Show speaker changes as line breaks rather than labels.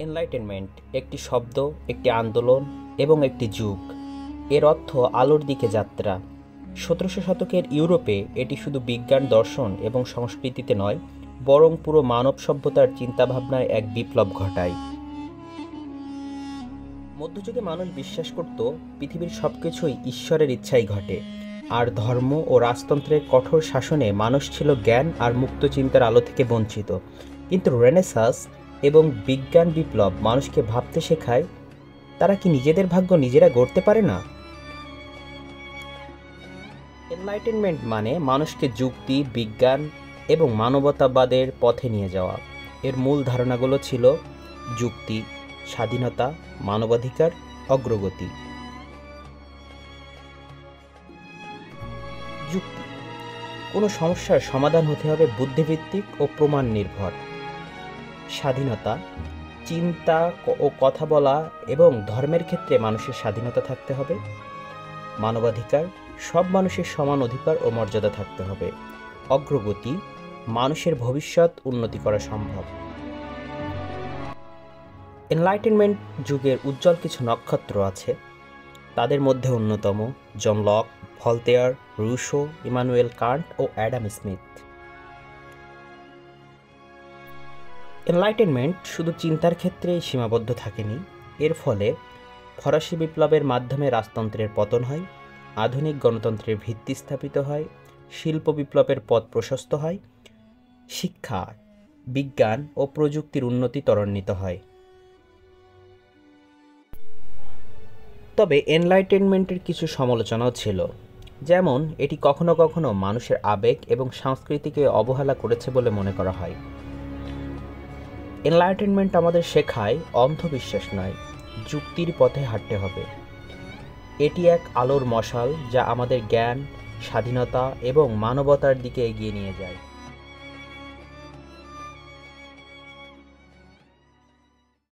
Enlightenment একটি শব্দ, একটি আন্দোলন এবং একটি যুগ। এর অর্থ আলোর দিকে যাত্রা। ১৭০০ শতকের ইউরোপে এটি শুধু বিজ্ঞান, দর্শন এবং সংস্কৃতিতে নয়, বরং পুরো মানব সভ্যতার চিন্তাভাবনায় এক বিপ্লব ঘটায়। মধ্যযুগে মানুষ বিশ্বাস করত পৃথিবীর সবকিছুই ঈশ্বরের ইচ্ছাই ঘটে, আর ধর্ম ও রাজতন্ত্রের কঠোর শাসনে মানুষ ছিল জ্ঞান আর মুক্ত চিন্তার আলো থেকে বঞ্চিত। কিন্তু রেনেসাঁস এবং বিজ্ঞান বিপ্লব মানুষকে ভাবতে শেখায়, তারা কি নিজেদের ভাগ্য নিজেরা গড়তে পারে না? এনলাইটেনমেন্ট মানে মানুষকে যুক্তি, বিজ্ঞান এবং মানবতাবাদের পথে নিয়ে যাওয়া। এর মূল ধারণাগুলো ছিল যুক্তি, স্বাধীনতা, মানবাধিকার, অগ্রগতি। যুক্তি: কোনো সমস্যার সমাধান হতে হবে বুদ্ধিভিত্তিক ও প্রমাণ নির্ভর। স্বাধীনতা: চিন্তা ও কথা বলা এবং ধর্মের ক্ষেত্রে মানুষের স্বাধীনতা থাকতে হবে। মানবাধিকার: সব মানুষের সমান অধিকার ও মর্যাদা থাকতে হবে। অগ্রগতি: মানুষের ভবিষ্যৎ উন্নতি করা সম্ভব। এনলাইটেনমেন্ট যুগের উজ্জ্বল কিছু নক্ষত্র আছে। তাদের মধ্যে অন্যতম John Locke, Voltaire, Rousseau, Immanuel Kant ও অ্যাডাম স্মিথ। এনলাইটেনমেন্ট শুধু চিন্তার ক্ষেত্রেই সীমাবদ্ধ থাকেনি। এর ফলে ফরাসি বিপ্লবের মাধ্যমে রাজতন্ত্রের পতন হয়, আধুনিক গণতন্ত্রের ভিত্তি স্থাপিত হয়, শিল্প বিপ্লবের পথ প্রশস্ত হয়, শিক্ষা, বিজ্ঞান ও প্রযুক্তির উন্নতি ত্বরান্বিত হয়। তবে এনলাইটেনমেন্টের কিছু সমালোচনাও ছিল, যেমন এটি কখনো কখনো মানুষের আবেগ এবং সংস্কৃতিকে অবহেলা করেছে বলে মনে করা হয়। এনলাইটেনমেন্ট আমাদের শেখায় অন্ধবিশ্বাস নয়, যুক্তির পথে হাঁটতে হবে। এটি এক আলোর মশাল যা আমাদের জ্ঞান, স্বাধীনতা এবং মানবতার দিকে এগিয়ে নিয়ে যায়।